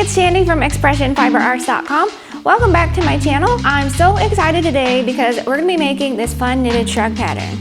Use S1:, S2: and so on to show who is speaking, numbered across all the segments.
S1: it's Chandi from ExpressionFiberArts.com. Welcome back to my channel. I'm so excited today because we're going to be making this fun knitted shrug pattern.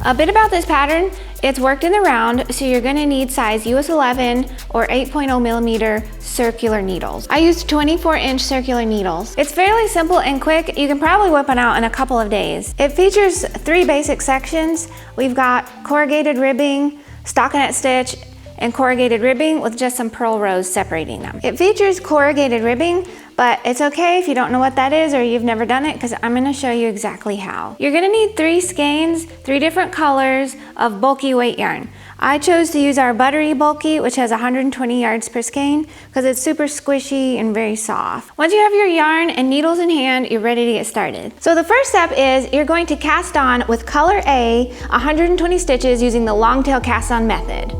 S1: A bit about this pattern, it's worked in the round, so you're gonna need size US 11 or 8.0 millimeter circular needles. I used 24-inch circular needles. It's fairly simple and quick. You can probably whip it out in a couple of days. It features 3 basic sections. We've got corrugated ribbing, stockinette stitch, and corrugated ribbing with just some purl rows separating them. It features corrugated ribbing, but it's okay if you don't know what that is or you've never done it, because I'm gonna show you exactly how. You're gonna need 3 skeins, 3 different colors of bulky weight yarn. I chose to use our buttery bulky, which has 120 yards per skein, because it's super squishy and very soft. Once you have your yarn and needles in hand, you're ready to get started. So the first step is you're going to cast on with color A, 120 stitches using the long tail cast on method.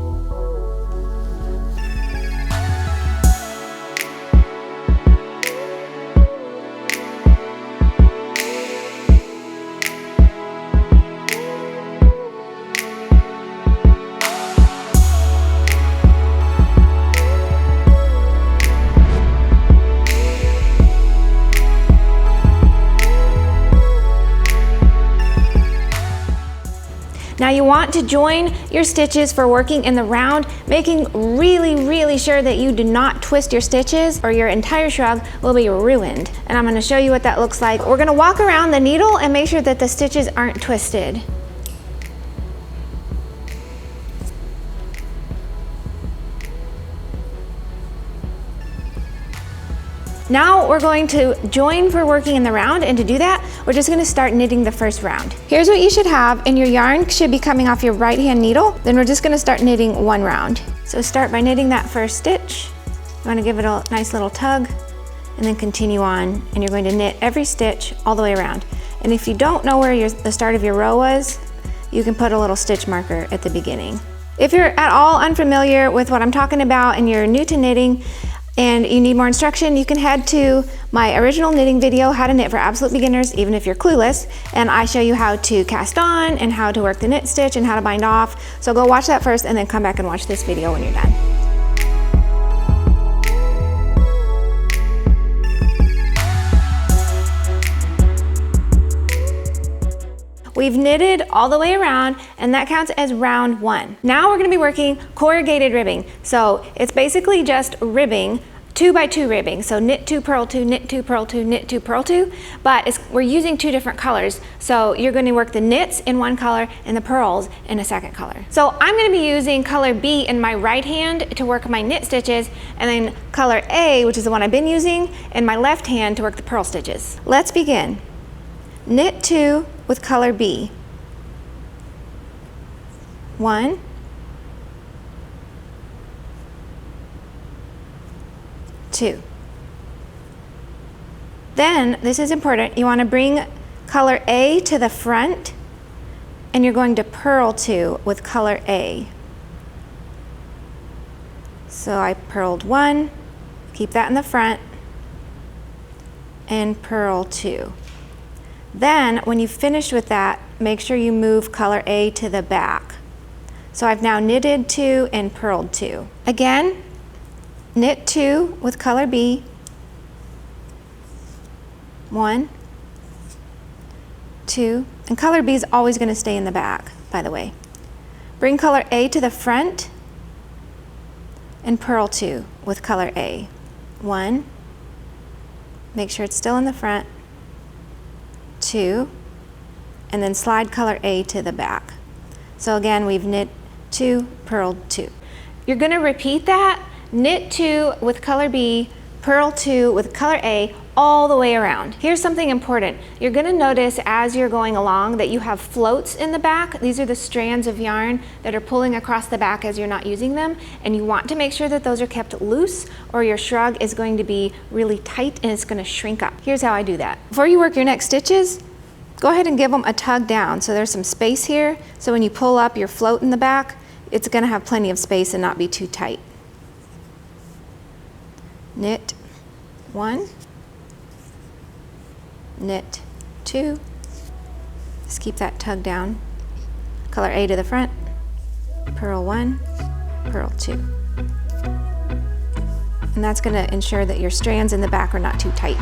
S1: Now you want to join your stitches for working in the round, making really sure that you do not twist your stitches or your entire shrug will be ruined. And I'm going to show you what that looks like. We're going to walk around the needle and make sure that the stitches aren't twisted. Now we're going to join for working in the round, and to do that, we're just gonna start knitting the first round. Here's what you should have, and your yarn should be coming off your right hand needle. Then we're just gonna start knitting 1 round. So start by knitting that first stitch. You wanna give it a nice little tug, and then continue on, and you're going to knit every stitch all the way around. And if you don't know where the start of your row was, you can put a little stitch marker at the beginning. If you're at all unfamiliar with what I'm talking about and you're new to knitting, and you need more instruction, you can head to my original knitting video, How to Knit for Absolute Beginners, even if you're clueless, and I show you how to cast on and how to work the knit stitch and how to bind off. So go watch that first and then come back and watch this video when you're done. We've knitted all the way around, and that counts as round 1. Now we're gonna be working corrugated ribbing. So it's basically just ribbing, 2 by 2 ribbing. So knit 2, purl 2, knit 2, purl 2, knit 2, purl 2, but we're using 2 different colors. So you're gonna work the knits in 1 color and the purls in a 2nd color. So I'm gonna be using color B in my right hand to work my knit stitches, and then color A, which is the one I've been using, in my left hand to work the purl stitches. Let's begin. Knit 2 with color B. 1, 2. Then, this is important, you want to bring color A to the front, and you're going to purl 2 with color A. So I purled 1, keep that in the front, and purl 2. Then, when you've finished with that, make sure you move color A to the back. So I've now knitted 2 and purled 2. Again, knit 2 with color B. 1, 2, and color B is always going to stay in the back, by the way. Bring color A to the front and purl 2 with color A. 1, make sure it's still in the front. 2, and then slide color A to the back. So again, we've knit 2, purled 2. You're going to repeat that, knit 2 with color B, purl 2 with color A all the way around. Here's something important. You're gonna notice as you're going along that you have floats in the back. These are the strands of yarn that are pulling across the back as you're not using them, and you want to make sure that those are kept loose or your shrug is going to be really tight and it's gonna shrink up. Here's how I do that. Before you work your next stitches, go ahead and give them a tug down. So there's some space here, so when you pull up your float in the back, it's gonna have plenty of space and not be too tight. Knit 1, knit 2, just keep that tug down, color A to the front, purl 1, purl 2. And that's going to ensure that your strands in the back are not too tight.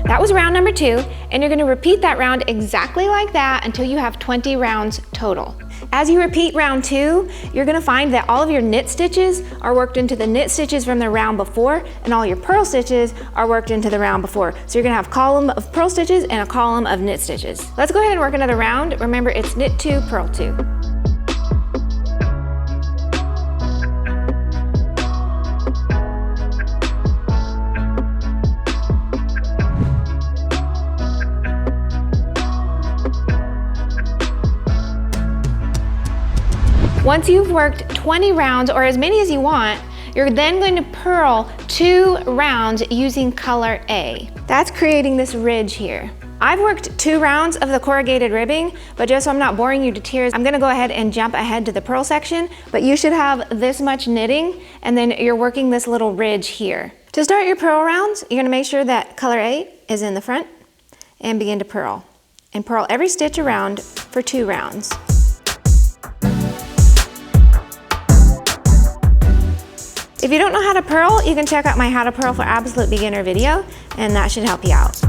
S1: That was round number 2, and you're going to repeat that round exactly like that until you have 20 rounds total. As you repeat round 2, you're going to find that all of your knit stitches are worked into the knit stitches from the round before, and all your purl stitches are worked into the round before. So you're going to have a column of purl stitches and a column of knit stitches. Let's go ahead and work another round. Remember, it's knit 2, purl 2. Once you've worked 20 rounds, or as many as you want, you're then going to purl 2 rounds using color A. That's creating this ridge here. I've worked 2 rounds of the corrugated ribbing, but just so I'm not boring you to tears, I'm gonna go ahead and jump ahead to the purl section, but you should have this much knitting, and then you're working this little ridge here. To start your purl rounds, you're gonna make sure that color A is in the front, and begin to purl. And purl every stitch around for 2 rounds. If you don't know how to purl, you can check out my How to Purl for Absolute Beginner video, and that should help you out.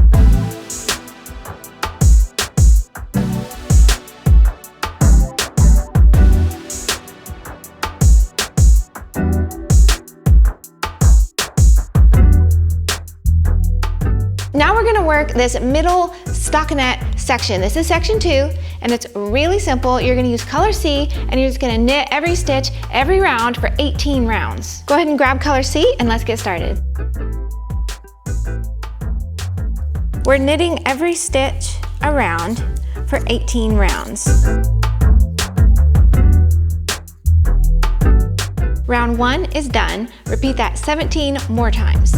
S1: Now we're gonna work this middle stockinette section. This is section 2, and it's really simple. You're gonna use color C, and you're just gonna knit every stitch, every round for 18 rounds. Go ahead and grab color C, and let's get started. We're knitting every stitch around for 18 rounds. Round 1 is done. Repeat that 17 more times.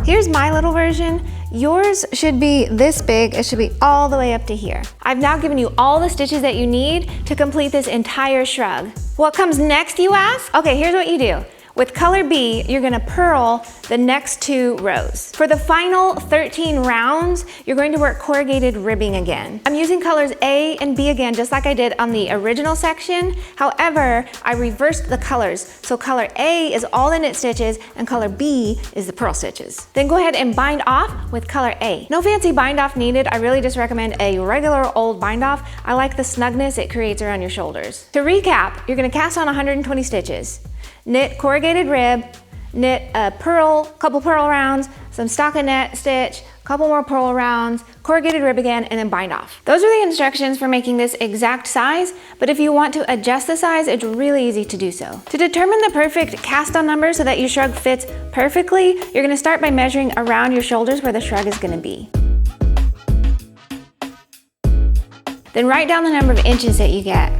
S1: Here's my little version. Yours should be this big. It should be all the way up to here. I've now given you all the stitches that you need to complete this entire shrug. What comes next, you ask? Okay, here's what you do. With color B, you're gonna purl the next 2 rows. For the final 13 rounds, you're going to work corrugated ribbing again. I'm using colors A and B again, just like I did on the original section. However, I reversed the colors. So color A is all the knit stitches and color B is the purl stitches. Then go ahead and bind off with color A. No fancy bind off needed. I really just recommend a regular old bind off. I like the snugness it creates around your shoulders. To recap, you're gonna cast on 120 stitches. Knit corrugated rib, knit a purl, couple purl rounds, some stockinette stitch, couple more purl rounds, corrugated rib again, and then bind off. Those are the instructions for making this exact size, but if you want to adjust the size, it's really easy to do so. To determine the perfect cast on number so that your shrug fits perfectly, you're gonna start by measuring around your shoulders where the shrug is gonna be. Then write down the number of inches that you get.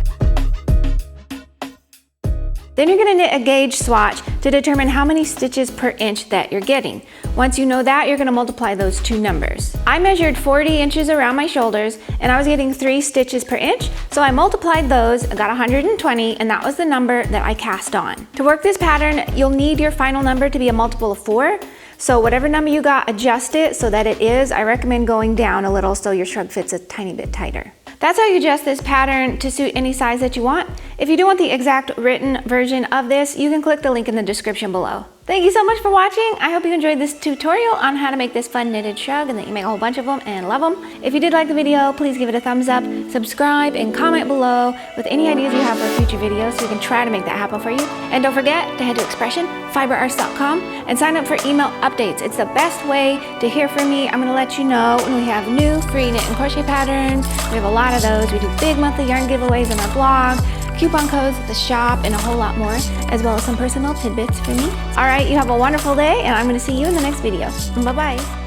S1: Then you're gonna knit a gauge swatch to determine how many stitches per inch that you're getting. Once you know that, you're gonna multiply those 2 numbers. I measured 40 inches around my shoulders, and I was getting 3 stitches per inch, so I multiplied those, I got 120, and that was the number that I cast on. To work this pattern, you'll need your final number to be a multiple of 4, so whatever number you got, adjust it so that it is. I recommend going down a little so your shrug fits a tiny bit tighter. That's how you adjust this pattern to suit any size that you want. If you do want the exact written version of this, you can click the link in the description below. Thank you so much for watching. I hope you enjoyed this tutorial on how to make this fun knitted shrug and that you make a whole bunch of them and love them. If you did like the video, please give it a thumbs up, subscribe, and comment below with any ideas you have for future videos so we can try to make that happen for you. And don't forget to head to expressionfiberarts.com and sign up for email updates. It's the best way to hear from me. I'm going to let you know when we have new free knit and crochet patterns. We have a lot of those. We do big monthly yarn giveaways on our blog, coupon codes at the shop, and a whole lot more, as well as some personal tidbits for me. All right, you have a wonderful day, and I'm going to see you in the next video. Bye-bye.